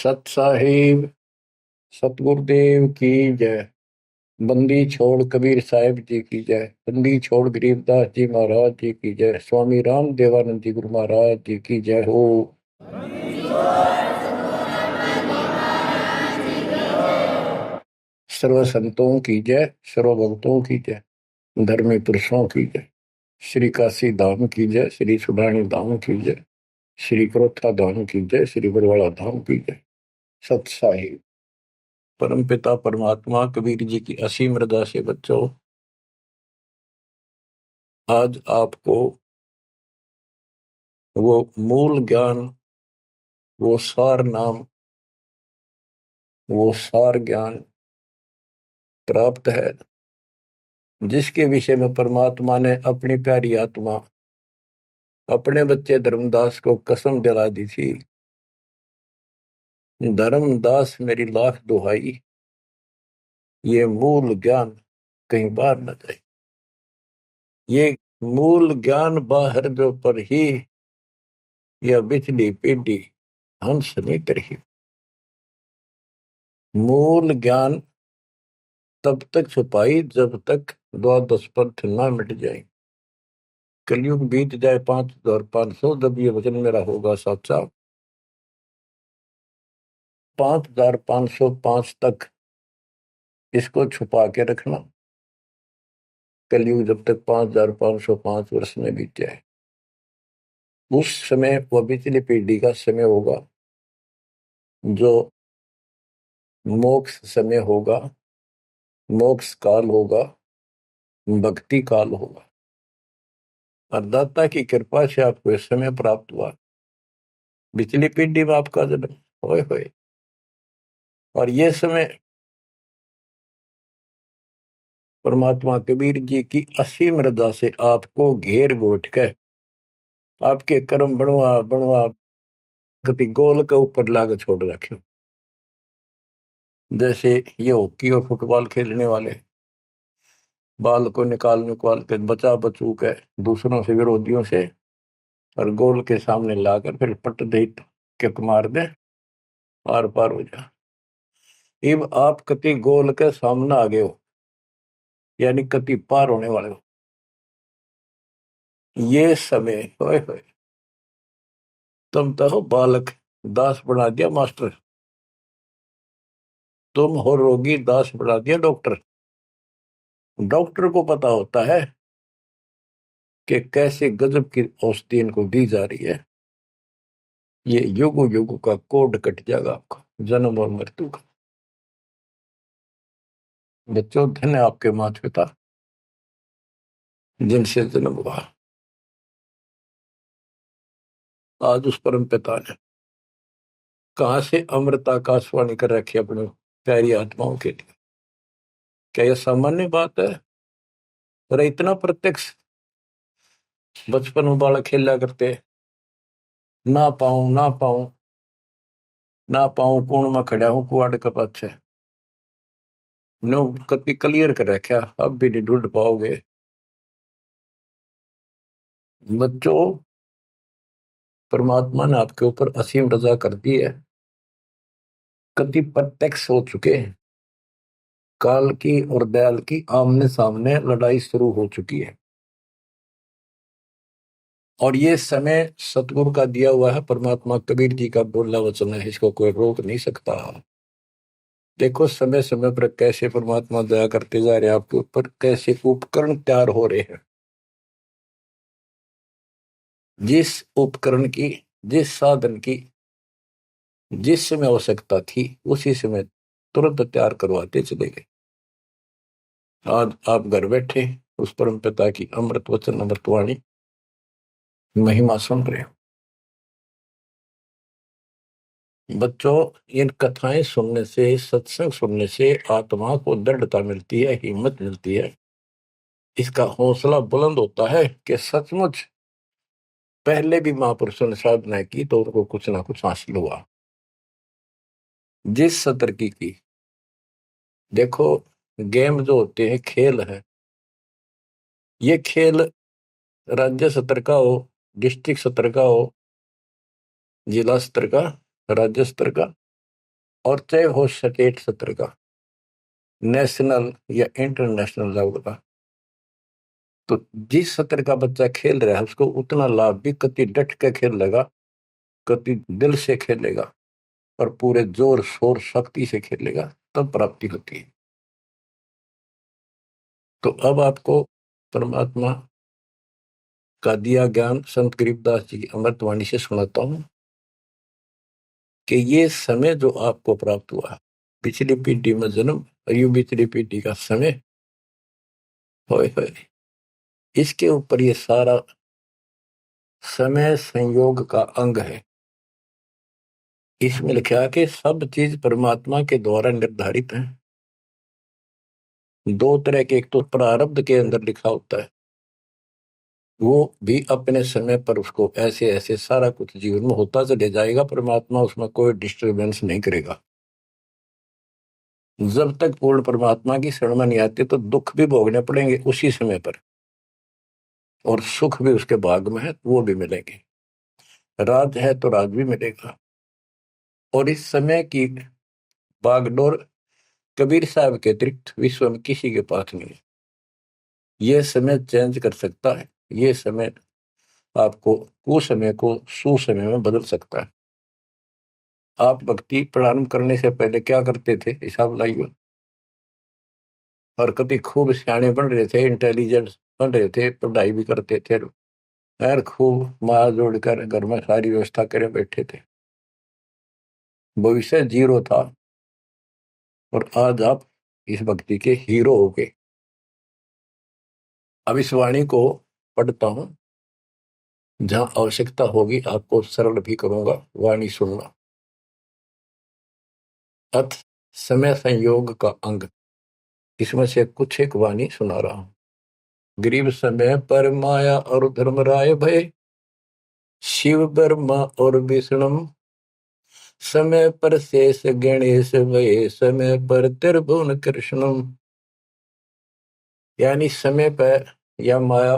सत साहिब सतगुरुदेव की जय। बंदी छोड़ कबीर साहिब जी की जय। बंदी छोड़ गरीबदास जी महाराज जी की जय। स्वामी राम देवानंद जी गुरु महाराज जी की जय हो। सर्व संतों की जय, सर्व भक्तों की जय, धर्मी पुरुषों की जय। श्री काशी धाम की जय, श्री सुब्राणी धाम की जय, श्री क्रोथा धाम की जय, श्री बरवाड़ा धाम की जय। सत साहिब परम पिता परमात्मा कबीर जी की असीम रजा से बच्चों, आज आपको वो मूल ज्ञान, वो सार नाम, वो सार ज्ञान प्राप्त है जिसके विषय में परमात्मा ने अपनी प्यारी आत्मा अपने बच्चे धर्मदास को कसम दिला दी थी। धर्मदास मेरी लाख दुहाई, ये मूल ज्ञान कहीं बाहर न जाए। ये मूल ज्ञान बाहर जो पर ही यह बिजली पीढ़ी हंस नहीं करी। मूल ज्ञान तब तक छुपाई जब तक द्वादश पंथ ना मिट जाए। कलयुग बीत जाए 5500, जब ये वचन मेरा होगा साचा। 5505 तक इसको छुपा के रखना। कलयुग जब तक 5505 वर्ष में बीत जाए, उस समय वह बिचली पीढ़ी का समय होगा जो मोक्ष समय होगा, मोक्ष काल होगा, भक्ति काल होगा। और दाता की कृपा से आपको इस समय प्राप्त हुआ। बिचली पीढ़ी में आपका जन्म होए होए, और ये समय परमात्मा कबीर जी की असीम रजा से आपको घेर घोट कर आपके कर्म बनवा बनवा कभी गोल के ऊपर लाग छोड़ रखे। जैसे ये हॉकी और फुटबॉल खेलने वाले बाल को निकाल के बचा बचू के दूसरों से, विरोधियों से, और गोल के सामने लाकर फिर पट दे किक मार दे, आर पार हो जा। अब आप कति गोल के सामने आ गए हो, यानी कति पार होने वाले हो। ये समय होए होए तुम तो हो बालक, दास बना दिया मास्टर। तुम हो रोगी, दास बना दिया डॉक्टर। डॉक्टर को पता होता है कि कैसे गजब की औषधि इनको दी जा रही है। ये युगो युगो का कोड कट जाएगा आपका, जन्म और मृत्यु का। बच्चों, धन्य आपके माता पिता जिनसे जन्म हुआ। आज उस परम पिता ने कहां से अमृत आकाशवाणी कर रखी अपनी प्यारी आत्माओं के लिए। क्या यह सामान्य बात है? अरे इतना प्रत्यक्ष बचपन में बालक खेला करते, ना पाऊं ना पाऊं ना पाऊं, कौन में खड़ा हूं कुआड़ के पाछे। नो कति क्लियर कर रखा, अब भी नहीं ढूंढ पाओगे। बच्चों, परमात्मा ने आपके ऊपर असीम रजा कर दी है। कति प्रत्यक्ष हो चुके हैं। काल की और दयाल की आमने सामने लड़ाई शुरू हो चुकी है, और ये समय सतगुरु का दिया हुआ है। परमात्मा कबीर जी का बोला वचन है, इसको कोई रोक नहीं सकता। देखो समय समय पर कैसे परमात्मा दया करते जा रहे हैं आपके ऊपर, कैसे उपकरण तैयार हो रहे हैं। जिस उपकरण की, जिस साधन की जिस समय आवश्यकता थी, उसी समय तुरंत तैयार करवाते चले गए। आज आप घर बैठे उस परम पिता की अमृत वचन अमृतवाणी महिमा सुन रहे हो। बच्चों, इन कथाएं सुनने से, सत्संग सुनने से आत्मा को दृढ़ता मिलती है, हिम्मत मिलती है। इसका हौसला बुलंद होता है कि सचमुच पहले भी महापुरुषों ने साधना की तो उनको कुछ ना कुछ हासिल हुआ। जिस सतर की देखो, गेम जो होते हैं, खेल है, ये खेल राज्य स्तर का हो, डिस्ट्रिक्ट स्तर का हो, जिला स्तर का, राज्य स्तर का, और चाहे हो स्टेट सत्र का, नेशनल या इंटरनेशनल लेवल का, तो जिस सत्र का बच्चा खेल रहा है उसको उतना लाभ भी कति डट के खेलेगा, कति दिल से खेलेगा और पूरे जोर शोर शक्ति से खेलेगा, तब प्राप्ति होती है। तो अब आपको परमात्मा का दिया ज्ञान संत गरीबदास जी की अमृतवाणी से सुनाता हूं कि ये समय जो आपको प्राप्त हुआ, पिछली पीढ़ी में जन्म और यू पिछली पीढ़ी का समय, होए होए, इसके ऊपर ये सारा समय संयोग का अंग है। इसमें लिखा कि सब चीज परमात्मा के द्वारा निर्धारित है। दो तरह के, एक तो प्रारब्ध के अंदर लिखा होता है, वो भी अपने समय पर उसको ऐसे ऐसे सारा कुछ जीवन में होता चले जाएगा, परमात्मा उसमें कोई डिस्टरबेंस नहीं करेगा। जब तक पूर्ण परमात्मा की शरण में नहीं आते तो दुख भी भोगने पड़ेंगे उसी समय पर, और सुख भी उसके भाग में है, वो भी मिलेंगे। राज है तो राज भी मिलेगा। और इस समय की बागडोर कबीर साहब के अतिरिक्त विश्व में किसी के पास नहीं है। ये समय चेंज कर सकता है, ये समय आपको कुसमय को सुसमय में बदल सकता है। आप भक्ति प्रारंभ करने से पहले क्या करते थे, हिसाब लाइए। और कभी खूब सियाने बन रहे थे, इंटेलिजेंट बन रहे थे, पढ़ाई भी करते थे, यार खूब माँ जोड़कर घर में सारी व्यवस्था करे बैठे थे, भविष्य जीरो था। और आज आप इस भक्ति के हीरो हो गए। अब इस वाणी को पढ़ता हूं, जहां आवश्यकता होगी आपको सरल भी करूंगा, वाणी सुनना। अथ समय संयोग का अंग, इसमें से कुछ एक वाणी सुना रहा हूं। गरीब समय पर माया और धर्मराय भय, शिव ब्रह्मा और विष्णु, समय पर शेष गणेश भय, समय पर त्रिभुवन कृष्ण। यानी समय पर या माया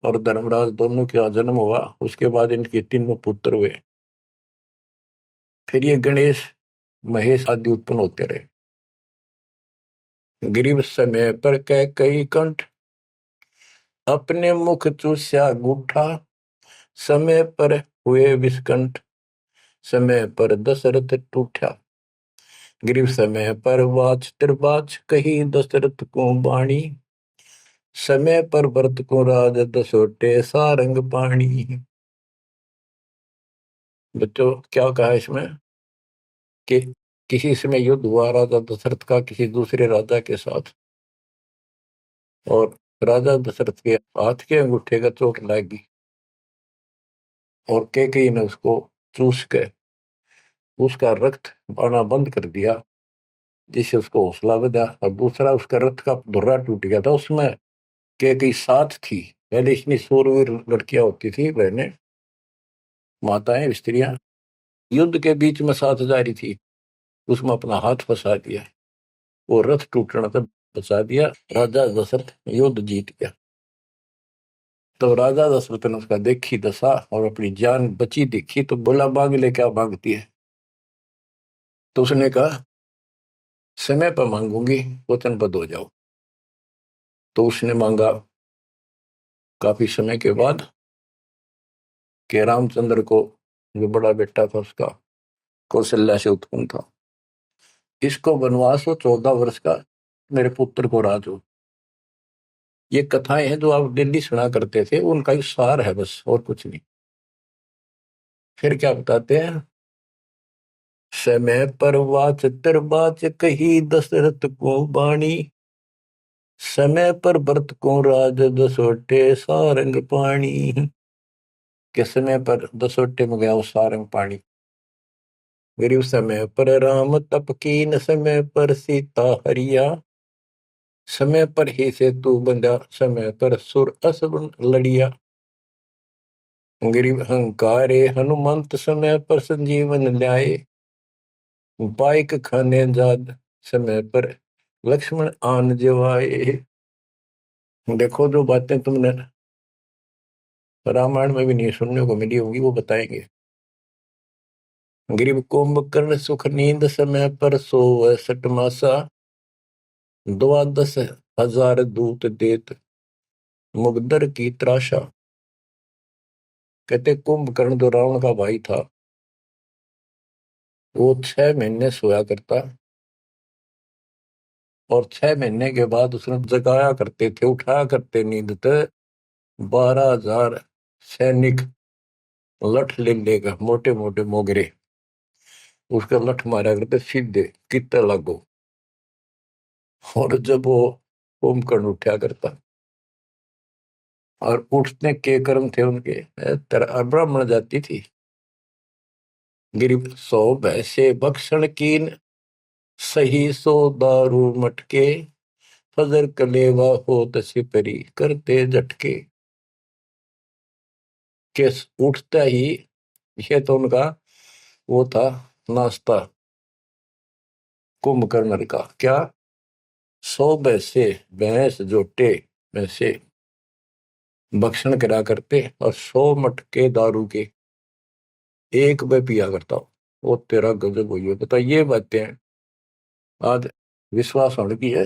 और धर्मराज दोनों का जन्म हुआ, उसके बाद इनके तीनों पुत्र हुए, फिर ये गणेश महेश आदि उत्पन्न होते रहे। गरीब समय पर कह कई कंठ, अपने मुख चूस्या गूठा, समय पर हुए विस्कंठ, समय पर दशरथ टूठा। गरीब समय पर वाच त्रिवाच, कही दशरथ को बाणी, समय पर भरत को राज दसोटे सारंग पाणी। बच्चों क्या कहा इसमें कि किसी समय युद्ध हुआ राजा दशरथ का किसी दूसरे राजा के साथ, और राजा दशरथ के हाथ के अंगूठे का चोट लगी और कैकेयी ने उसको चूस के उसका रक्त आना बंद कर दिया, जिससे उसको हौसला बढ़ा। और दूसरा, उसका रथ का धुर्रा टूट गया था, उसमें कैकेयी साथ थी। पहले इतनी शूरवीर लड़कियां होती थी, बहनें, माताएं, स्त्रियां, युद्ध के बीच में साथ जा रही थी, उसमें अपना हाथ फंसा दिया, वो रथ टूटने से बचा दिया, राजा दशरथ युद्ध जीत गया। तो राजा दशरथ ने उसका देखी दशा और अपनी जान बची देखी, तो बोला मांग ले, क्या मांगती है। तो उसने कहा समय पर मांगूंगी, वचनबद्ध हो जाओ। तो उसने मांगा काफी समय के बाद कि रामचंद्र को, जो बड़ा बेटा था उसका, कौशल्या से उत्पन्न था, इसको वनवास हो 14 वर्ष का, मेरे पुत्र को राज हो। ये कथाएं हैं जो आप दिल्ली सुना करते थे, उनका ही सार है बस, और कुछ नहीं। फिर क्या बताते हैं, समय पर वाच त्रिवाच, कही दशरथ को बाणी, समय पर भरत को राज दसोटे सारंग पाणी। के समय पर दसोटे में गया वो सारंग पाणी। गरीब समय पर राम तप कीन, समय पर सीता हरिया, समय पर ही से तू बंधा, समय पर सुर असुर लड़िया। गरीब अहंकारे हनुमंत, समय पर संजीवन ल्याए, बाइक खाने जाद, समय पर लक्ष्मण आन जवाए। देखो जो बातें तुमने रामायण में भी नहीं सुनने को मिली होगी, वो बताएंगे। गरीब कुंभकर्ण सुख नींद समय पर सोवै सटमासा, द्वादश हजार दूत देत मुगदर की त्रासा। कहते कुंभकर्ण जो रावण का भाई था, वो 6 महीने सोया करता, और 6 महीने के बाद उसने जगाया करते थे, उठाया करते नींद से 12,000 सैनिक लठ ले लेगा, मोटे मोटे मोगरे, उसका लठ मारा करते सीधे कितने लागो। और जब वो कुंभकर्ण उठा करता, और उठने के कर्म थे उनके, ब्राह्मण जाति थी। गिरिब सो भैसे बख्शन कीन, सही सो दारू मटके, फजर कलेवा हो सिपरी करते झटके। के उठता ही, ये तो उनका वो था नाश्ता कुंभकर्ण का, क्या 100 भैंसे, भैंस जोटे वैसे भक्षण करा करते, और 100 मटके दारू के एक में पिया करता हूँ। वो तेरा गजब हुई है। बता, ये बातें आज विश्वास होने की है,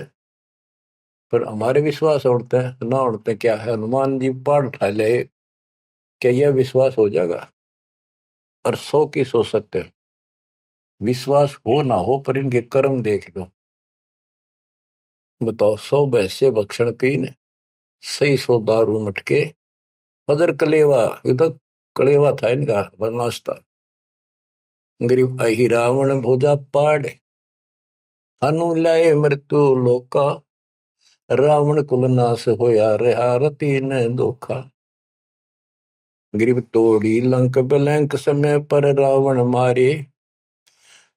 पर हमारे विश्वास उड़ते हैं ना उड़ते क्या है, हनुमान जी पहाड़ उठा ले, क्या यह विश्वास हो जाएगा? और 100 की सो सकते हैं, विश्वास हो ना हो, पर इनके कर्म देख लो। बताओ, 100 भैंसे भक्षण कीन, सही सो दारू मटके, फजर कलेवा, ये तो कलेवा था इनका नाश्ता। गरीब अहि रावण भोजा पाड़, हनु लाए मृत्यु लोका, रावण कुल नाश होया रहा रति न धोखा। गरीब तोड़ी लंक बिलंक, समय पर रावण मारे,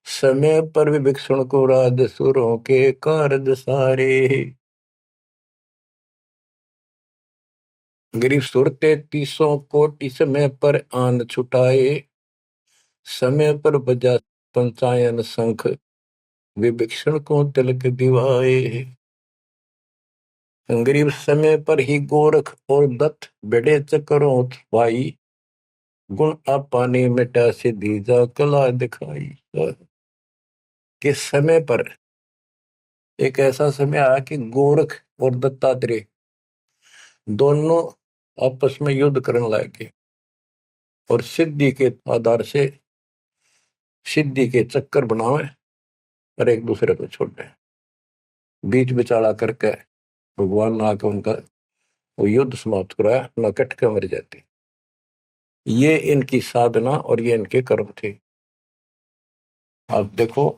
समय पर विभीषण को राज सुरों के कारज सारे। गरीब सुर 33 कोटि, समय पर आन छुटाए, समय पर बजा पंचायन शंख, विभीषण को तिलक दिवाए। गरीब समय पर ही गोरख और दत्त बड़े चक्रों भाई, गुण आपा ने मिटा से दीजा कला दिखाई। कि समय पर एक ऐसा समय आया कि गोरख और दत्तात्रेय दोनों आपस में युद्ध करने लगे, और सिद्धि के आधार से सिद्धि के चक्कर बनावे, और एक दूसरे को छोड़े, बीच बिचारा करके भगवान ने आकर उनका वो युद्ध समाप्त कराया, न कट के मर जाते। ये इनकी साधना और ये इनके कर्म थे। आप देखो,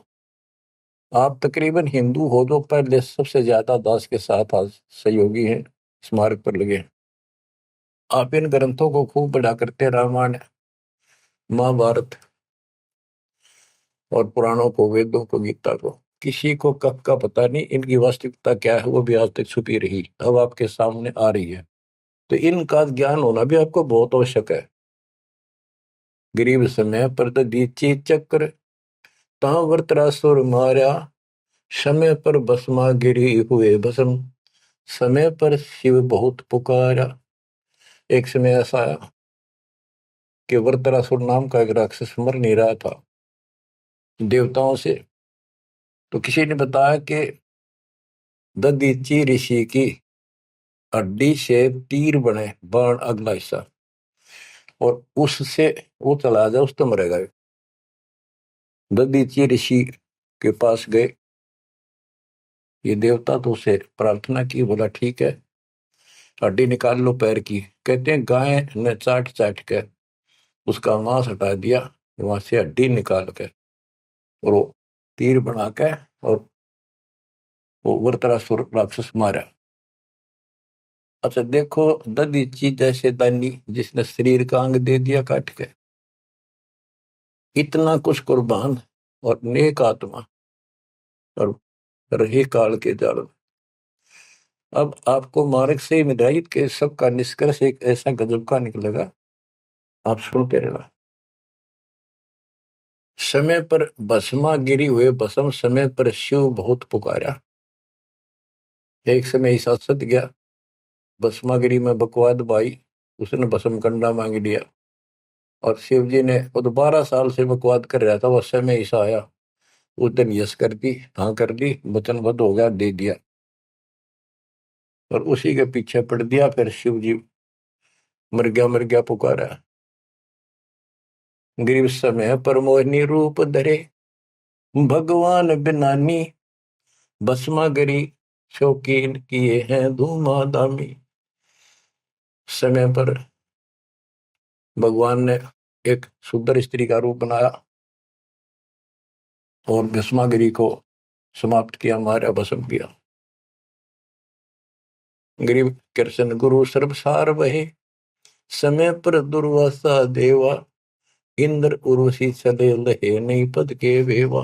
आप तकरीबन हिंदू हो जो पहले सबसे ज्यादा दास के साथ आज सहयोगी हैं, स्मारक पर लगे। आप इन ग्रंथों को खूब पढ़ा करते, रामायण, महाभारत और पुराणों को, वेदों को, गीता को। किसी को कब का पता नहीं, इनकी वास्तविकता क्या है वो भी आज तक छुपी रही, अब आपके सामने आ रही है। तो इनका ज्ञान होना भी आपको बहुत आवश्यक है। गरीब समय पर दीची चक्र, ता वृत्रासुर मारा, समय पर भस्मा गिरी हुए भस्म, समय पर शिव बहुत पुकारा। एक समय ऐसा आया कि वृत्रासुर नाम का एक राक्षस मर नहीं रहा था देवताओं से, तो किसी ने बताया कि दधीची ऋषि की हड्डी से तीर बने, बाण अगला हिस्सा, और उससे वो चला जाए उस तो मरेगा। दधीची ऋषि के पास गए, ये देवता तो उसे प्रार्थना की, बोला ठीक है हड्डी निकाल लो पैर की। कहते हैं गाय ने चाट चाट के उसका मांस हटा दिया, वहां से हड्डी निकाल के, और वो तीर बना के, और वो वृत्रासुर राक्षस मारा। अच्छा देखो, दधीची जैसे दानी जिसने शरीर का अंग दे दिया काट के, इतना कुछ कुर्बान और नेक आत्मा, और रही काल के जाल में। अब आपको मार्ग से हिदायत के सबका निष्कर्ष एक ऐसा गजब का निकलेगा, आप सुनते रहना। समय पर भस्मा गिरी हुए भस्म, समय पर शिव बहुत पुकारा। एक समय ऐसा सत गया, भस्मागिरी में बकवाद भाई, उसने भस्म कंडा मांग लिया, और शिव जी ने वो तो 12 साल से बकवाद कर रहा था, वो समय ऐसा आया, उस दिन यस कर दी, हाँ कर दी, वचनबद्ध हो गया, दे दिया। और उसी के पीछे पड़ दिया, फिर शिव जी मर गया पुकारा। गरीब समय पर मोहिनी रूप धरे, भगवान बिनानी, भस्मा गरी शौकीन किए हैं धूमाधामी। समय पर भगवान ने एक सुंदर स्त्री का रूप बनाया और भस्मागिरी को समाप्त किया, मारा, भस्म किया। गरीब कृष्ण गुरु सर्वसार वहे, समय पर दुर्वासा देवा, इंद्र उर्वशी चले लहे नहीं पद के वेवा।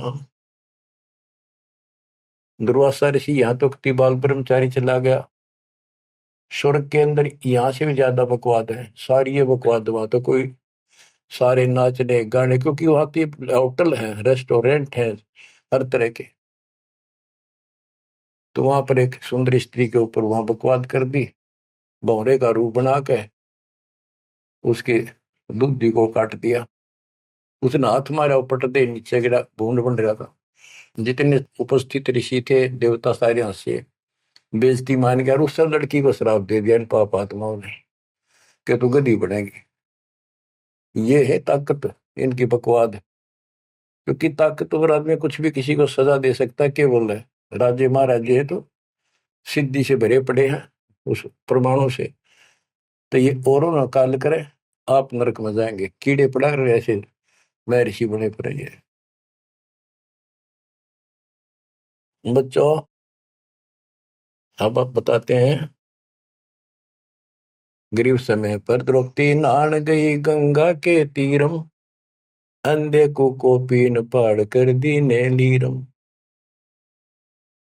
दुर्वासा ऋषि यहाँ तो बाल ब्रह्मचारी चला गया, स्वर्ग के अंदर यहाँ से भी ज्यादा बकवाद है, सारी ये बकवाद। वहां तो कोई सारे नाचने गाने, क्योंकि वहां की होटल है, रेस्टोरेंट है, हर तरह के। तो वहां पर एक सुंदर स्त्री के ऊपर वहां बकवाद कर दी, भौरे का रूप बना के उसके दूधी को काट दिया। उसने हाथ मारा, पट दे नीचे गिरा, भूड बन रहा था। जितने उपस्थित ऋषि थे देवता सारे हंसे, बेइज्जती मान गया, और उस लड़की को श्राप दे दिया इन पाप आत्माओं ने कि तू गधी बनेगी। ये है ताकत इनकी बकवाद। क्योंकि ताकतवर आदमी कुछ भी किसी को सजा दे सकता है, केवल है राज्य महाराज्य है तो सिद्धि से भरे पड़े हैं उस प्रमाणों से। तो ये औरों ना काल करे, आप नरक में जाएंगे, कीड़े पड़ा रहे ऐसे महर्षि बने पड़े। बच्चों अब आप बताते हैं, गरीब समय पर द्रौपदी नहान गई गंगा के तीरम, अंधे को कोपीन पाड़ कर दीने लीरम।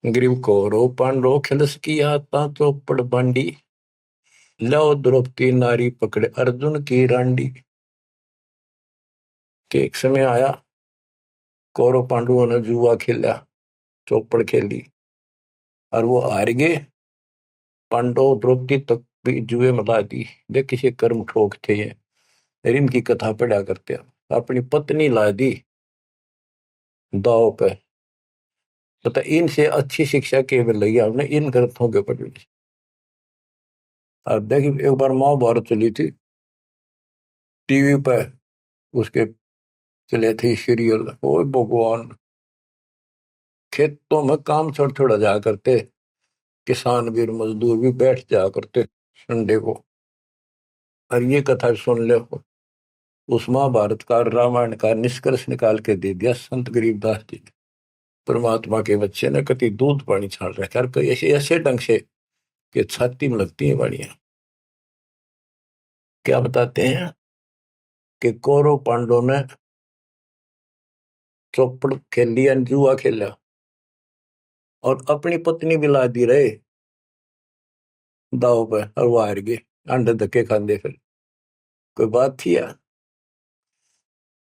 ग्रीव कौरव पांडव खिलस की आता चौपड़ बांडी, लो द्रौपदी नारी पकड़े अर्जुन की रांडी। के एक समय आया, कौरव पांडवों ने जुआ खेला, चौपड़ खेली, और वो हार गए। पांडव द्रौपदी तक भी जुए में ला दी। देख किसी कर्म ठोक थे ये, इनकी कथा पढ़ा करते हैं। अपनी पत्नी ला दी दाव पे। पता इनसे अच्छी शिक्षा केवल लगी हमने इन ग्रंथों के पढ़ने से। अब देखिए एक बार महाभारत चली थी टीवी पे, उसके चले थे सीरियल। ओ भगवान, खेतों में काम छोड़ छोड़ा जा करते, किसान भी और मजदूर भी बैठ जा करते संडे को, और ये कथा सुन ले। उस महाभारत का रामायण का निष्कर्ष निकाल के दे दिया संत गरीबदास जी ने। परमात्मा के बच्चे ने कति दूध पानी छाड़ रखा है, कई ऐसे ऐसे ढंग से कि छाती में लगती है बाड़ियां। क्या बताते हैं कि कौरव पांडव ने चौपड़ खेल लिया, जुआ खेला, और अपनी पत्नी भी ला दी रहे दाव पे, और वो हार गए, अंडे धक्के खाते। फिर कोई बात थी यार।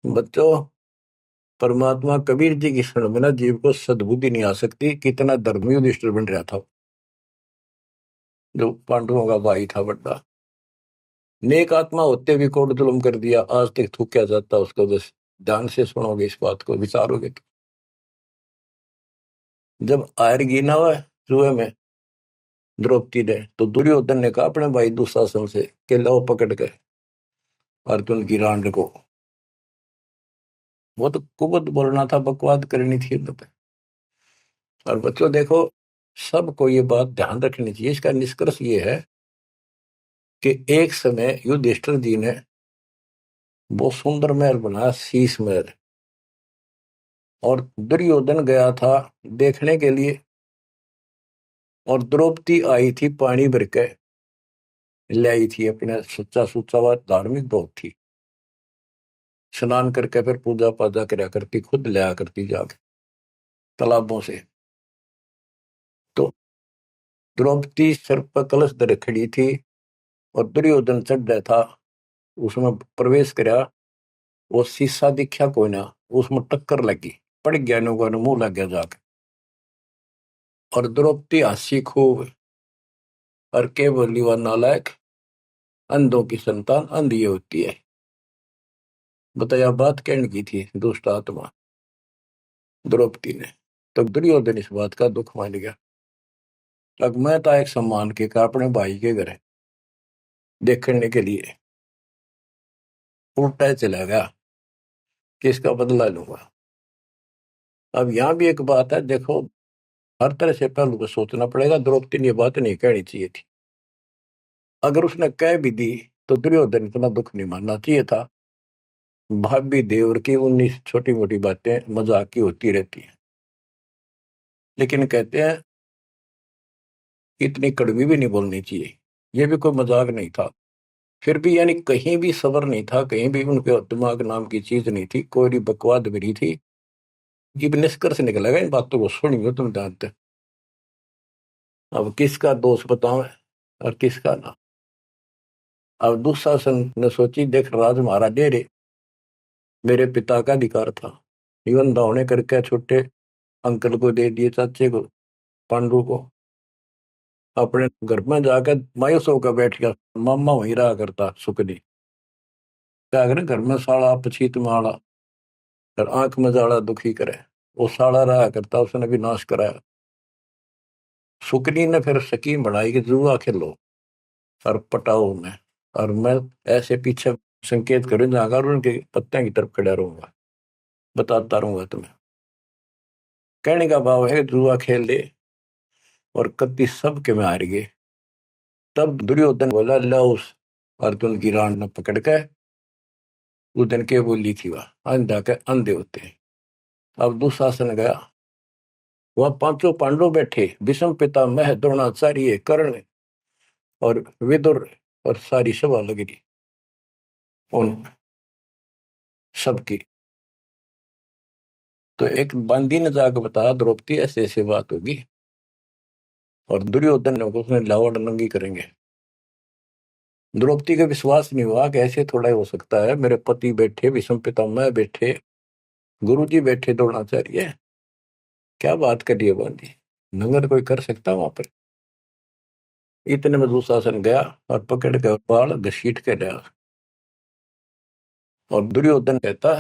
बच्चों, परमात्मा कबीर जी की शरण में ना जीव को सद्बुद्धि नहीं आ सकती। कितना धर्मी युधिष्ठिर बन रहा था, जो पांडवों का भाई था बड़ा नेक आत्मा होते भी कोट जुल्म कर दिया, आज तक थूका जाता उसको। बस ध्यान से सुनोगे, इस बात को विचारोगे तो। जब आयरगी ना हुआ जुए में द्रौपदी ने, तो दुर्योधन ने कहा अपने भाई दुशासन से कि लो पकड़ के अर्जुन की रांड को। वो तो कुबत बोलना था, बकवाद करनी थी तो। और बच्चों देखो, सबको ये बात ध्यान रखनी चाहिए। इसका निष्कर्ष ये है कि एक समय युधिष्ठिर जी ने बहुत सुंदर महल बनाया, शीश महल, और दुर्योधन गया था देखने के लिए, और द्रौपदी आई थी पानी भर के लाई थी अपने, सच्चा सुच्चा व धार्मिक बहुत थी। स्नान करके फिर पूजा पाजा कराया करती, खुद लिया करती जाके तालाबों से। तो द्रौपदी सिर पर कलश धर खड़ी थी, और दुर्योधन चढ़ रहा था, उसमें प्रवेश कराया। वो शीशा दिखा कोई ना, उसमें टक्कर लगी, पड़ गया, नुका मुंह लग गया जाके। और द्रौपदी हंसी खूब, और के बोली वह नालायक, अंधों की संतान अंधी होती है। बताया बात कहने की थी दुष्ट आत्मा द्रौपदी ने। तो दुर्योधन इस बात का दुख मान गया। अब मैं था एक सम्मान के का अपने भाई के घर देखने के लिए उल्टा चला गया कि इसका बदला लूंगा। अब यहाँ भी एक बात है, देखो हर तरह से पहलू को सोचना पड़ेगा। द्रौपदी ने ये बात नहीं कहनी चाहिए थी। अगर उसने कह भी दी तो दुर्योधन इतना दुख नहीं मानना चाहिए था। भाभी देवर की 19 छोटी मोटी बातें मजाक की होती रहती हैं, लेकिन कहते हैं इतनी कड़वी भी नहीं बोलनी चाहिए। ये भी कोई मजाक नहीं था। फिर भी यानी कहीं भी सबर नहीं था, कहीं भी उनके दिमाग नाम की चीज नहीं थी, कोई भी बकवाद भी नहीं थी। ये भी निष्कर्ष निकलेगा इन बातों को सुनिए तुम जानते। अब किसका दोष बताओ और किसका ना। अब दुशासन ने सोची, देख राज हमारा डेरे मेरे पिता का अधिकार था, जीवन दावने करके छोटे अंकल को दे दिए, चाचे को पांडु को। अपने घर में जाकर मायूस होकर बैठ गया। मामा वहीं रहा करता सुखनी। क्या करे घर में साला पछीत माला और आंख में जाला दुखी करे। वो साला रहा करता, उसने भी नाश कराया। सुकनी ने फिर स्कीम बनाई कि जुआ खेलो और पटाओ में, और मैं ऐसे पीछे संकेत करूं जाकर और उनके पत्ते की तरफ खड़ा रहूंगा, बताता रहूंगा तुम्हें। कहने का भाव है जुआ खेल ले और कति सब के में हार गए। तब दुर्योधन बोला, ला उस अर्जुन की रान ने पकड़ के। उस दिन के बोली थी वह अंधा के अंधे होते हैं। अब दुशासन गया, वह पांचों पांडव बैठे, भीष्म पितामह द्रोणाचार्य कर्ण और विदुर, और सारी सभा लग रही उन सबकी। तो एक बंदी ने जाकर बताया द्रौपदी ऐसे ऐसे बात होगी, और दुर्योधन ने उसने लावड़ नंगी करेंगे। द्रौपदी का विश्वास नहीं हुआ कि ऐसे थोड़ा ही हो सकता है। मेरे पति बैठे, भीष्म पितामह बैठे, गुरुजी बैठे, द्रोणाचार्य, क्या बात करी है बंदी, नंगर कोई कर सकता वहां पर। इतने में दुशासन गया और पकड़ के बाल घसीट के लिया। और दुर्योधन कहता,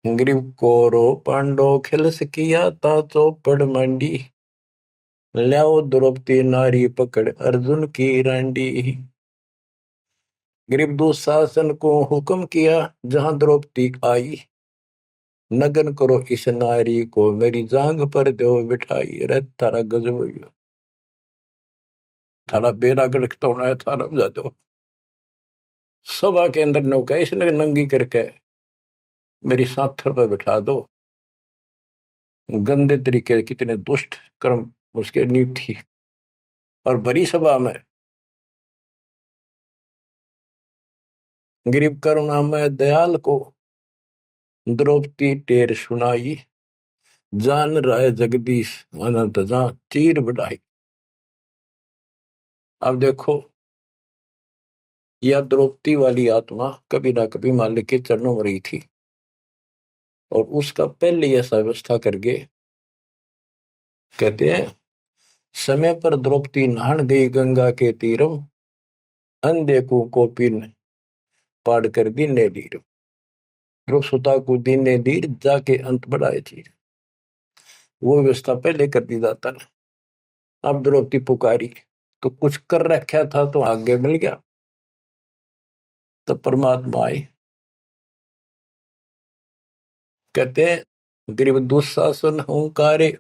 ग्रीव कोरो पांडो खिलस किया ता चौपड़ मंडी, ल्याओ द्रौपदी नारी पकड़ अर्जुन की रांडी। ग्रीव दुशासन को हुक्म किया जहां द्रौपदी आई, नगन करो इस नारी को मेरी जांग पर दो बिठाई। अरे थारा गजब हो गया, थारा बेड़ा गड़क तो होना है, थारा बजा दो। सभा के अंदर नौका इसने नंगी करके मेरी साथर पर बिठा दो। गंदे तरीके, कितने दुष्ट कर्म उसके नींव थी। और बड़ी सभा में गरीब करुणा में दयाल को द्रौपदी टेर सुनाई, जान राय जगदीश अनंत जा चीर बढ़ाई। अब देखो, यह द्रौपदी वाली आत्मा कभी ना कभी मालिक के चरणों में रही थी, और उसका पहले ऐसा व्यवस्था करके कहते हैं, समय पर द्रौपदी नहान गई गंगा के तीरम, अंधे को कोपिन पाड़ कर दीने दीर, ध्रुव सुता को दीने दीर जाके अंत बढ़ाए चीर। वो व्यवस्था पहले कर दी जाता ना। अब द्रौपदी पुकारी तो कुछ कर रखा था तो आगे मिल गया। तो परमात्मा आए, कहते हैं गरीब दुशासन हुंकारे,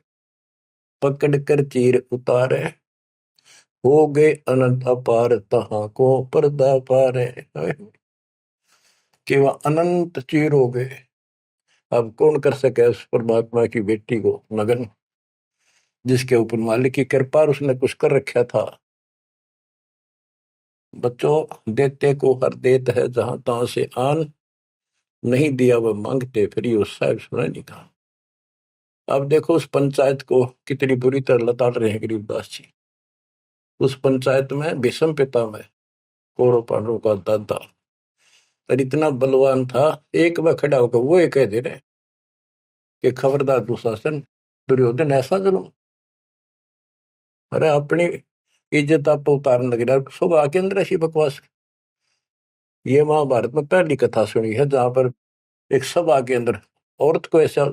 पकड़ कर चीर उतारे, हो गए अनंत अपार तहां को पर्दा पारे। कि वह अनंत चीर हो गए। अब कौन कर सके उस परमात्मा की बेटी को नगन, जिसके ऊपर मालिक की कृपा उसने कुछ कर रखा था। बच्चों देते को हर देत है जहां तहां से आन, नहीं दिया वह मांगते फिर ये साहब सुना नहीं कहा। अब देखो उस पंचायत को कितनी बुरी तरह लताड़ रहे हैं गरीबदास जी। उस पंचायत में भीष्म पितामह कौरव पांडवों का दादा और इतना बलवान था, एक बार खड़ा होकर वो ये कह दे रहे कि खबरदार दुशासन, दुर्योधन ऐसा जुल्म। अरे अपनी इज्जत आप उतारने लगे, सुबह के अंदर ऐसी बकवास। ये महाभारत में पहली कथा सुनी है जहां पर एक सभा के अंदर औरत को ऐसा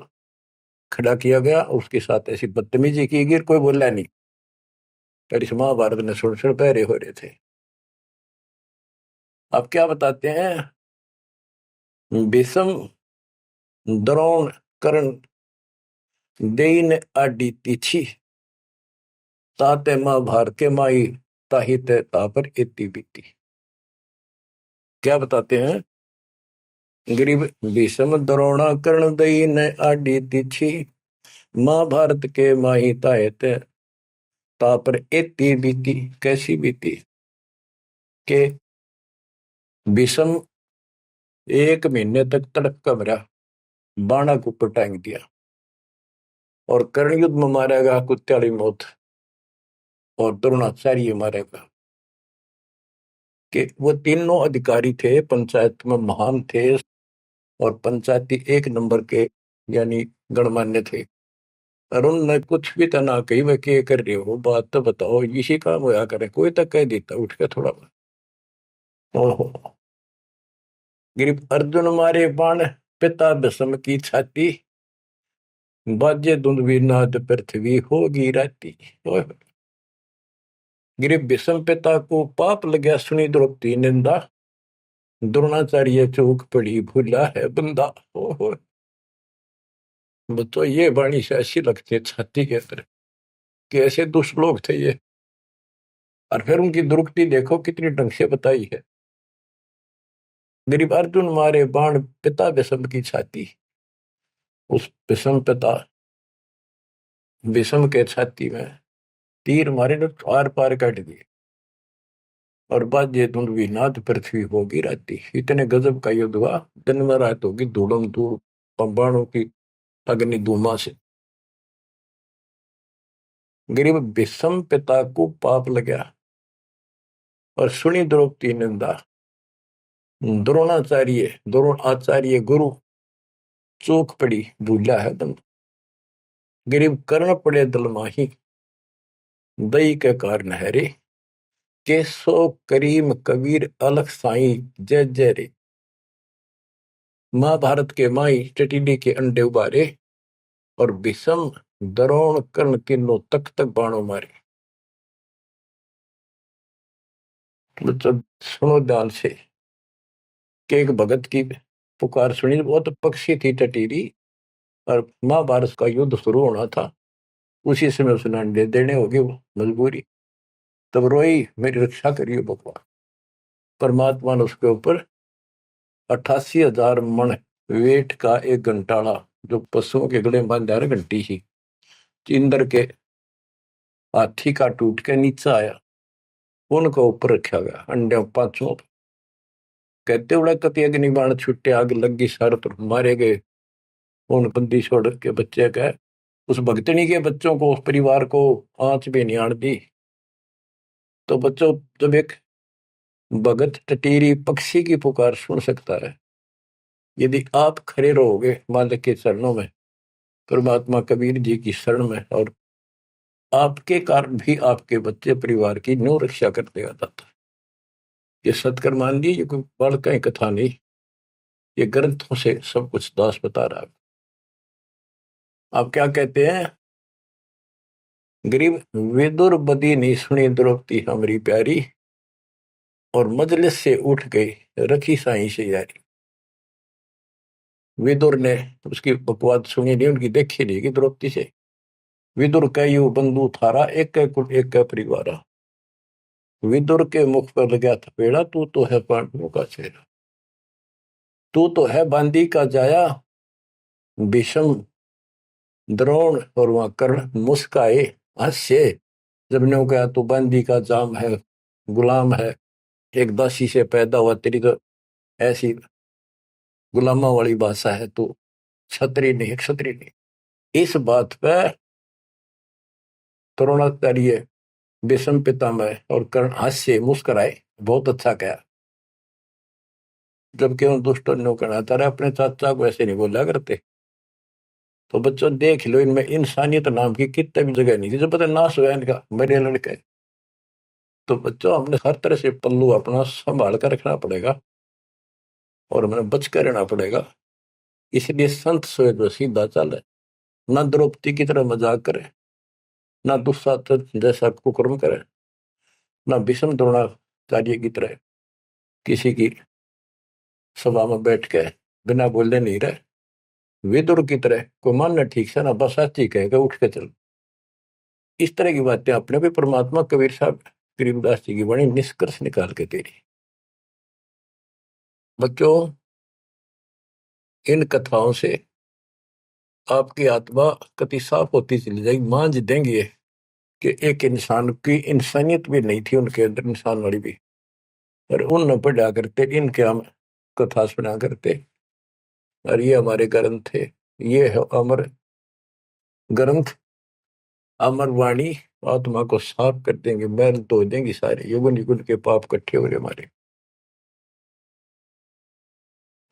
खड़ा किया गया, उसके साथ ऐसी बदतमीजी की गई, कोई बोला नहीं। पर इस महाभारत ने सुन सुन पैरे हो रहे थे। अब क्या बताते हैं, भीष्म द्रोण कर्ण देइन आडि तिथि ताते महाभारत के माई ताही ते तापर इति बीती। क्या बताते हैं, गरीब भीष्म द्रोण कर्ण देइन आडि तिथि महाभारत के माही ताहे ते तापर इति बीती। कैसी बीती के भीष्म 1 महीने तक तड़प का मरा, बाणा को ऊपर टांग दिया, और कर्ण युद्ध में मारेगा कुत्त्याली मौत, और द्रोणाचार्य मारेगा। कि वो तीनों अधिकारी थे, पंचायत में महान थे, और पंचायती 1 नंबर के यानी गणमान्य थे। और उनने कुछ भी तना कही वे के कर रहे हो, बात तो बताओ, इसी काम होया करे, कोई तक कह देता उठ के थोड़ा। ओहो, गिरिप अर्जुन मारे बाण पिता भीष्म की छाती, बाजे दुंदुभी नाद पृथ्वी होगी राती। गिरिप भीष्म पिता को पाप लगा, सुनी द्रौपदी निंदा, द्रोणाचार्य चौक पड़ी भूला है बंदा। ओहो, तो ये वाणी से ऐसी लगती है छाती के अंदर कि ऐसे दुष्ट लोग थे ये। और फिर उनकी दुर्गति देखो कितनी ढंग से बताई है। गरीब अर्जुन मारे बाण पिता भीष्म की छाती, उस भीष्म पिता भीष्म के छाती में तीर मारे ने आर पार काट दिए, और बाजे धुंधवी नाद पृथ्वी होगी राती। इतने गजब का युद्ध हुआ, दिन में रात होगी धूड़म धूड़ बाणों की अग्नि धूमा से। गरीब भीष्म पिता को पाप लगा, और सुनी द्रौपदी निंदा, द्रोण आचार्य गुरु चूक पड़ी भूला है बंद। गरीब कर्ण पड़े दल माही, दई के कारण है रे, केसो करीम कबीर अलख साई जय जय रे। महाभारत के माई टटीडी के अंडे उबारे, और भीष्म द्रोण कर्ण तीनों तक तक बाणों मारे। बच्चों सुनो ध्यान से कि एक भगत की पुकार सुनी, बहुत पक्षी थी टटीरी, और महाभारत का युद्ध शुरू होना था, उसी समय उसने अंडे देने होगी, वो मजबूरी। तब रोई, मेरी रक्षा करिए भगवान। परमात्मा ने उसके ऊपर 88,000 मन वेट का एक घंटाड़ा, जो पशुओं के गले में बांधा घंटी ही, इंद्र के हाथी का टूट के नीचे आया, उनको ऊपर रखा गया अंडे 5 कहते उड़ा कति अग्नि बाण छुट्टे, आग लगी सारे पर मारे गए। उन बंदी छोड़ के बच्चे का, उस भगतनी के बच्चों को, उस परिवार को आंच भी नहीं आन दी। तो बच्चों, जब एक भगत टटीरी पक्षी की पुकार सुन सकता है, यदि आप खड़े रहोगे मालिक के चरणों में, परमात्मा कबीर जी की शरण में, और आपके कारण भी आपके बच्चे परिवार की न्यू रक्षा करते आता था। ये सत्कर मान ली, ये कोई बालका कथा नहीं, ये ग्रंथों से सब कुछ दास बता रहा है। आप क्या कहते हैं, गरीब विदुर बदी नहीं सुनी द्रौपदी हमारी प्यारी, और मजलिस से उठ गई रखी साई से यारी। विदुर ने उसकी बकवाद सुनी नहीं, उनकी देखी नहीं कि द्रौपदी से। विदुर का यू बंधु थारा, एक कुल एक का परिवार। विदुर के मुख पर लगा थपेड़ा, तू तो है पांडवों का चेहरा, तू तो है बांदी का जाया। भीष्म द्रोण और वहां कर्ण मुस्काए हास्य, जब ने कहा तू बांदी का जाम है, गुलाम है, एक दासी से पैदा हुआ, तेरी तो ऐसी गुलामा वाली भाषा है, तू क्षत्रिय नहीं, क्षत्रिय नहीं। इस बात पे द्रोणाचार्य भीष्म पितामह और कर्ण हास्य मुस्कुराए, बहुत अच्छा कहा। जबकि उन दुष्टों ने कहना था अपने चाचा को ऐसे नहीं बोला करते। तो बच्चों देख लो, इनमें इंसानियत नाम की कितने भी जगह नहीं थी, जो पता नाश हुआ इनका, मेरे लड़के। तो बच्चों, हमने हर तरह से पल्लू अपना संभाल कर रखना पड़ेगा। और हमें बच कर रहना पड़ेगा। इसलिए संत सोए तो सीधा चले, ना द्रौपदी की तरह मजाक करे, ना दुस्साहस जैसा कुकर्म करे, ना भीष्म द्रोणाचार्य की तरह किसी की सभा में बैठ के बिना बोले नहीं रहे। विदुर की तरह कोई मानना ठीक से ना बस साची कहेगा उठ के चल। इस तरह की बातें अपने भी परमात्मा कबीर साहब गरीबदास जी की बड़ी निष्कर्ष निकाल के दे रही। बच्चों, इन कथाओं से आपकी आत्मा कति साफ होती चली जाएगी। मान देंगे कि एक इंसान की इंसानियत भी नहीं थी उनके अंदर, इंसान वाली भी, और उन न पढ़ा करते, इनके हम कथा सुना करते। और ये हमारे ग्रंथ थे, ये है अमर ग्रंथ, अमर वाणी। आत्मा को साफ कर देंगे, मैल धो देंगे सारे युगन युगन के पाप इकट्ठे हो रहे हमारे।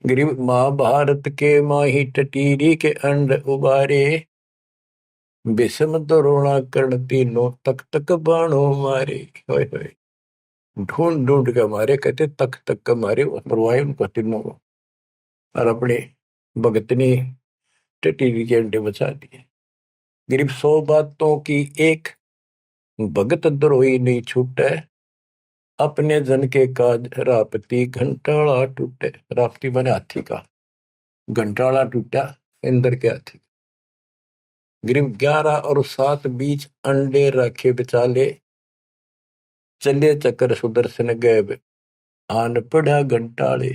गरीब महाभारत के माही टटीरी के अंड उबारे, विषम द्रोणा कर्ण तीनों तक तक बाणों मारे। होय होय, ढूंढ ढूंढ के मारे, कहते तक तक के मारे, मरवाए उनको तीनों को, और अपने भगतनी टटीरी के अंडे बचा दिए। गरीब 100 बातों की एक, भगत द्रोही नहीं छूटे, अपने जन के काज रापती घंटाला टूटे। रापती बने हाथी का, घंटाला टूटा इंद्र के हाथी। गरीब 11 और 7 बीच अंडे रखे बिचाले, चले चक्कर सुदर्शन गैब आन पढ़ा घंटाले।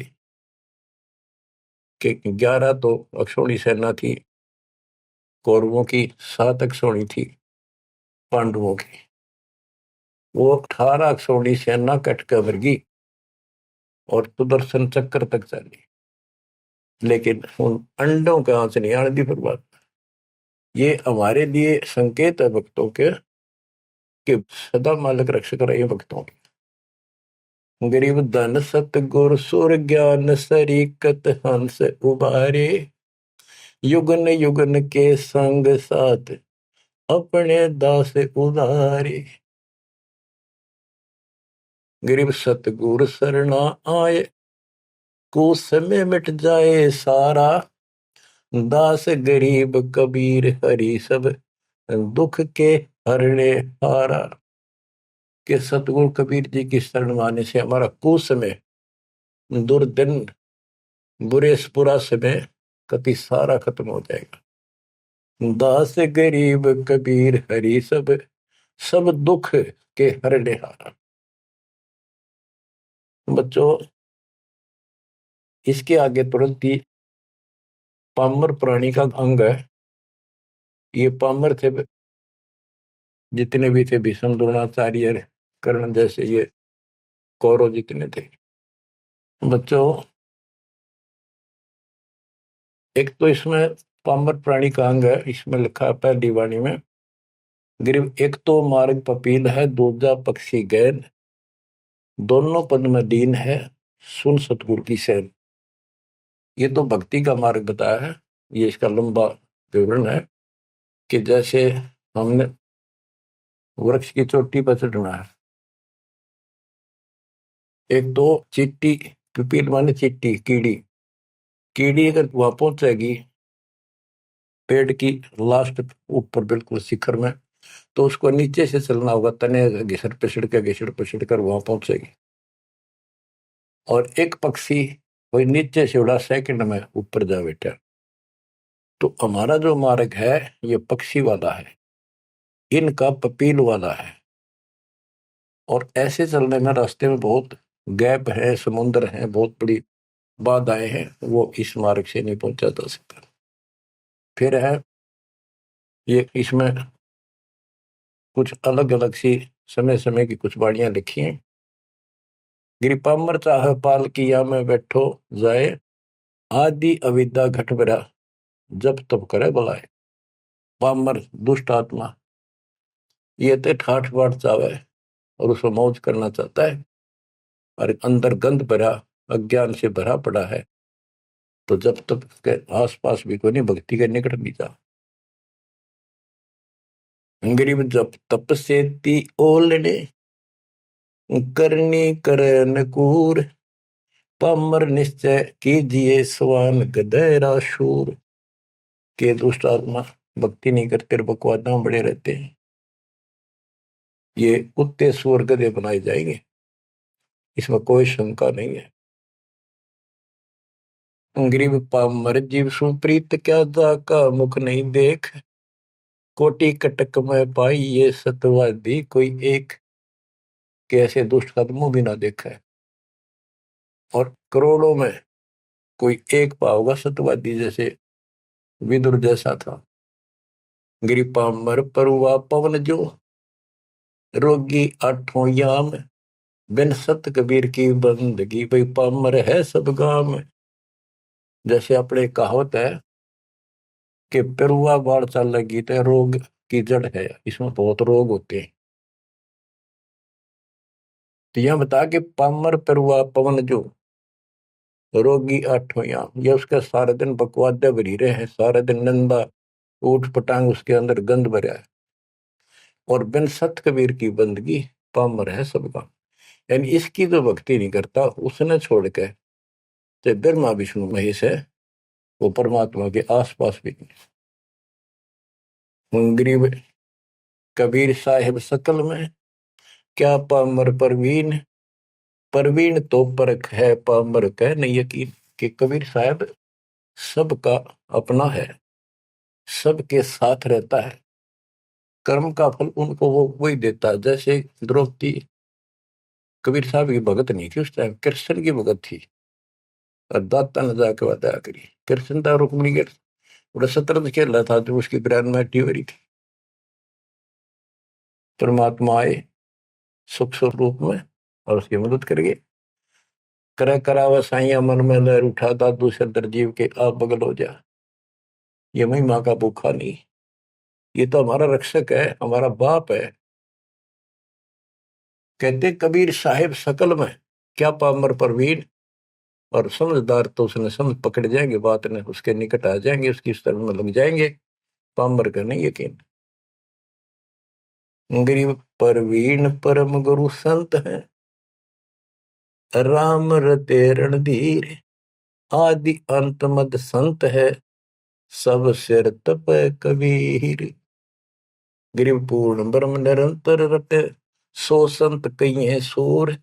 के 11 तो अक्षौणी सेना थी कौरवों की, 7 अक्षौणी थी पांडवों की। वो 18 अक्षौणी सेना कटकर वर्गी और सुदर्शन चक्कर तक चली, लेकिन उन अंडों का आंच नहीं आने दी। फिर बात ये हमारे लिए संकेत है भक्तों के, कि सदा मालक रक्षक रहे भक्तों के। गरीब धन सतगुर सुर ज्ञान सरीकत हंस उबारे, युगन युगन के संग साथ अपने दास उदारे। गरीब सतगुर सरना आए, कुछ समय मिट जाए सारा, दास गरीब कबीर हरि सब दुख के हरने हारा। के सतगुरु कबीर जी की शरण माने से हमारा कुछ समय, दुर्दिन, बुरा समय कति सारा खत्म हो जाएगा। दास गरीब कबीर हरि सब सब दुख के हरने हारा। बच्चों, इसके आगे तुरंत ही पामर प्राणी का अंग है। ये पामर थे जितने भी थे, भीष्म द्रोणाचार्य कर्ण जैसे, ये कौरव जितने थे। बच्चों, एक तो इसमें पामर प्राणी का अंग है, इसमें लिखा है पहली वाणी में, गरीब एक तो मार्ग पपील है, दूजा पक्षी गैन, दोनों पद में दीन है, सुन सतगुरु की सैन। ये तो भक्ति का मार्ग बताया है। ये इसका लंबा विवरण है कि जैसे हमने वृक्ष की चोटी पर चढ़ना है, एक तो चीटी, पिपील माने चीटी, कीड़ी। कीड़ी अगर वहां पहुंचेगी पेड़ की लास्ट ऊपर बिल्कुल शिखर में, तो उसको नीचे से चलना होगा, तने घिसड़ पिसड़ कर वहां पहुंचेगी। और एक पक्षी कोई नीचे से उड़ा, सेकंड में ऊपर जा बैठा। तो हमारा जो मार्ग है ये पक्षी वाला है, इनका पपील वाला है। और ऐसे चलने में रास्ते में बहुत गैप है, समुद्र है, बहुत बड़ी बाधाएं हैं, वो इस मार्ग से नहीं पहुंचा जा सकता। फिर है ये, इसमें कुछ अलग अलग सी समय समय की कुछ बाणियां लिखी हैं। गिरिपामर चाह पाल किया में बैठो जाए, आदि अविद्या घट बरा जब तब करे बुलाए। पामर दुष्ट आत्मा ये तो ठाठ बाट चावे और उसको मौज करना चाहता है, और अंदर गंध भरा अज्ञान से भरा पड़ा है, तो जब तक के आस पास भी कोई नहीं, भक्ति के निकट नहीं जा। गरीब जब तप से ती ओलने, करनी करे नकूर, पामर निश्चय कीजिए स्वान गधेरा शूर। के दुष्ट आत्मा भक्ति नहीं करते, बकवादा बड़े रहते हैं, ये कुत्ते सुअर गधे बनाए जाएंगे, इसमें कोई शंका नहीं है। गरीब पामर जीव सुप्रीत क्या जाका मुख नहीं देख। कोटि कटक में पाई ये सतवादी कोई एक। कैसे दुष्ट का मुंह भी ना देखा है, और करोड़ों में कोई एक पाओगा सतवादी जैसे विदुर जैसा था। गिरी पामर परुआ पवन जो रोगी आठों याम। बिन सत कबीर की बंदगी भाई पामर है सब गाम। जैसे अपने कहावत है कि पेरुआ बाढ़ चल लगी तो रोग की जड़ है, इसमें बहुत रोग होते हैं। तो यह बता कि पामर पेरुआ पवन जो रोगी आठों याम, ये उसका सारे दिन बकवादे भरी रहे हैं, सारे दिन नंदा ऊट पटांग उसके अंदर गंद भरा है। और बिन सत कबीर की बंदगी पामर है सबका, यानी इसकी जो भक्ति नहीं करता उसने छोड़ के तो ब्रह्मा विष्णु महेश है, वो परमात्मा के आसपास भी नहीं। गरीब कबीर साहिब सकल में क्या पामर परवीन। परवीन तो परख है पामर कह नहीं यकीन। कि कबीर साहब सबका अपना है, सबके साथ रहता है, कर्म का फल उनको वो वही देता है। जैसे द्रौपदी कबीर साहब की भगत नहीं थी, उस टाइम कृष्ण की भगत थी, और दाता ने जाके वादा करी। कृष्ण था रुक्मिणी के बड़ा शतरंज खेल रहा था, जो उसकी ग्रैंड हो रही थी, परमात्मा आए सुख स्वरूप में और उसकी मदद करिए। करे करावा साइया मन में लहर उठा दादू सदर जीव के आप बगल हो जा। ये महिमा का भूखा नहीं, ये तो हमारा रक्षक है, हमारा बाप है। कहते कबीर साहिब सकल में क्या पामर परवीन। और समझदार तो उसने समझ पकड़ जाएंगे, बात ने उसके निकट आ जाएंगे, उसकी शरण में लग जाएंगे। पामर का नहीं यकीन। गरीब परवीन परम गुरु संत है, राम रते रणधीर। आदि अंत मद संत है, सब सिर तप कबीर। गरीब पूर्ण ब्रह्म निरंतर रटे, सो संत कहिए सूर।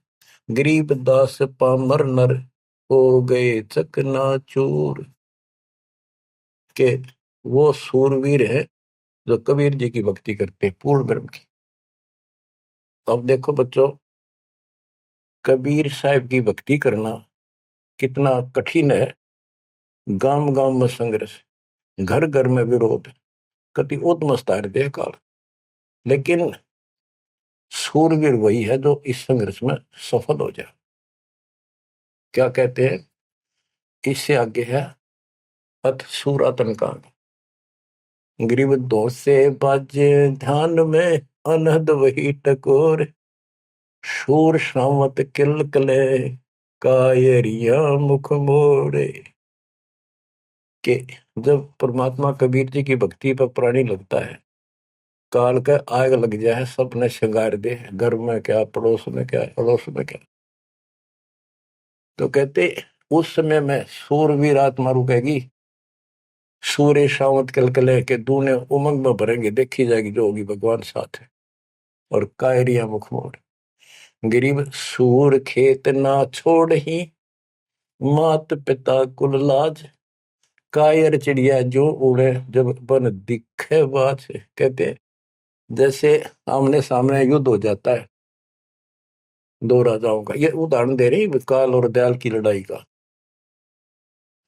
गरीब दास पामर नर, हो गए चकनाचूर। के वो सूरवीर है जो कबीर जी की भक्ति करते हैं, पूर्ण ब्रह्म की। अब देखो बच्चों, कबीर साहब की भक्ति करना कितना कठिन है। गांव गांव में संघर्ष, घर घर में विरोध, कति उत्मस्तार दे काल। लेकिन सूरवीर वही है जो इस संघर्ष में सफल हो जाए। क्या कहते हैं, इससे आगे है अथ सूरातन कांड। ग्रीव दो से बाजे ध्यान में, अनहद वही टकोर। शूर शामत किल कले, कायरिया मुख मोड़े। कि जब परमात्मा कबीर जी की भक्ति पर प्राणी लगता है, काल का आग लग जाए, सबने श्रृंगार दे, घर में क्या, पड़ोस में क्या, अड़ोस में क्या। तो कहते उस समय में सूरवीर आत्मा रुकेगी, सूर्य शावत कलकले के दूने उमंग में भरेंगे, देखी जाएगी जो होगी भगवान साथ है। और कायरिया मुख मोड़। गरीब सूर खेत ना छोड़ ही, मात पिता कुल लाज। कायर चिड़िया जो उड़े, जब बन दिखे बात। कहते जैसे आमने सामने युद्ध हो जाता है दो राजाओं का, ये उदाहरण दे रही काल और दयाल की लड़ाई का,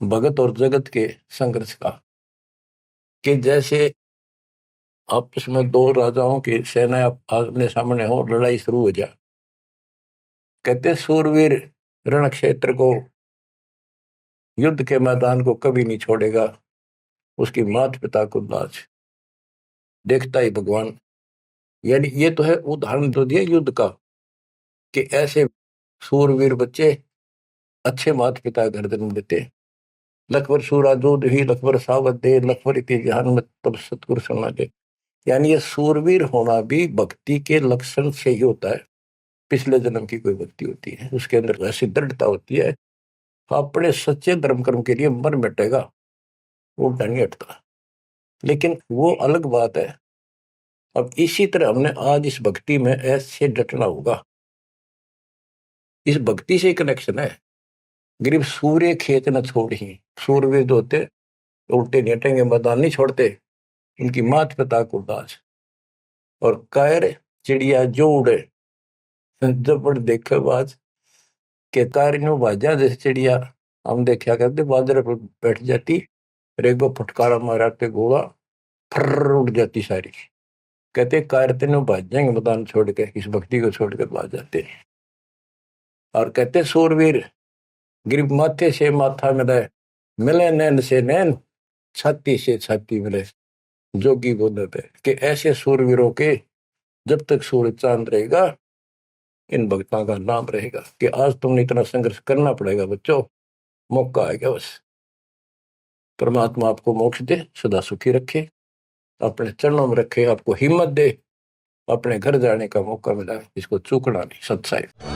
भगत और जगत के संघर्ष का। कि जैसे आपस में दो राजाओं की सेना आमने सामने हो, लड़ाई शुरू हो जाए। कहते सूरवीर रण क्षेत्र को, युद्ध के मैदान को कभी नहीं छोड़ेगा, उसकी माता पिता को लाज देखता ही भगवान। यानी ये तो है उदाहरण तो दिया युद्ध का, कि ऐसे सूरवीर बच्चे अच्छे माता पिता घर जन्म देते। लखबर सूरा दूध ही लखबर सावत दे, लखबर इति जहान में तब सतगुरु सुना दे। यानी ये सूरवीर होना भी भक्ति के लक्षण से ही होता है। पिछले जन्म की कोई भक्ति होती है, उसके अंदर ऐसी दृढ़ता होती है अपने सच्चे धर्म कर्म के लिए मर मिटेगा, वो नहीं हटता। लेकिन वो अलग बात है। अब इसी तरह हमने आज इस भक्ति में ऐसे डटना होगा। इस भक्ति से कनेक्शन है। गरीब सूर्य खेत न छोड़ ही, सूर्यवीर जो होते उल्टे नहीं हटेंगे, मैदान नहीं छोड़ते, उनकी मात पिता को दाज। और कायर चिड़िया जो उड़े, जब देखे बाज के कार नो बाजा, जैसे चिड़िया हम देखा करते बाजरे पर बैठ जाती, एक बार फटकारा माराते गोला फर उड़ जाती सारी। कहते कार तीनों भाज जाएंगे मैदान छोड़ के, इस भक्ति को छोड़कर भाज जाते हैं। और कहते सूरवीर गिर माथे से माथा मिले, मिले नैन से नैन, छाती से छाती मिले। जोगी बोलते थे कि ऐसे सूरवीरों के जब तक सूरज चांद रहेगा, इन भक्तों का नाम रहेगा। कि आज तुमने इतना संघर्ष करना पड़ेगा बच्चों, मौका आएगा बस। परमात्मा आपको मोक्ष दे, सदा सुखी रखे, अपने चरणों में रखे, आपको हिम्मत दे, अपने घर जाने का मौका मिला, इसको चूकना नहीं। सत्साई।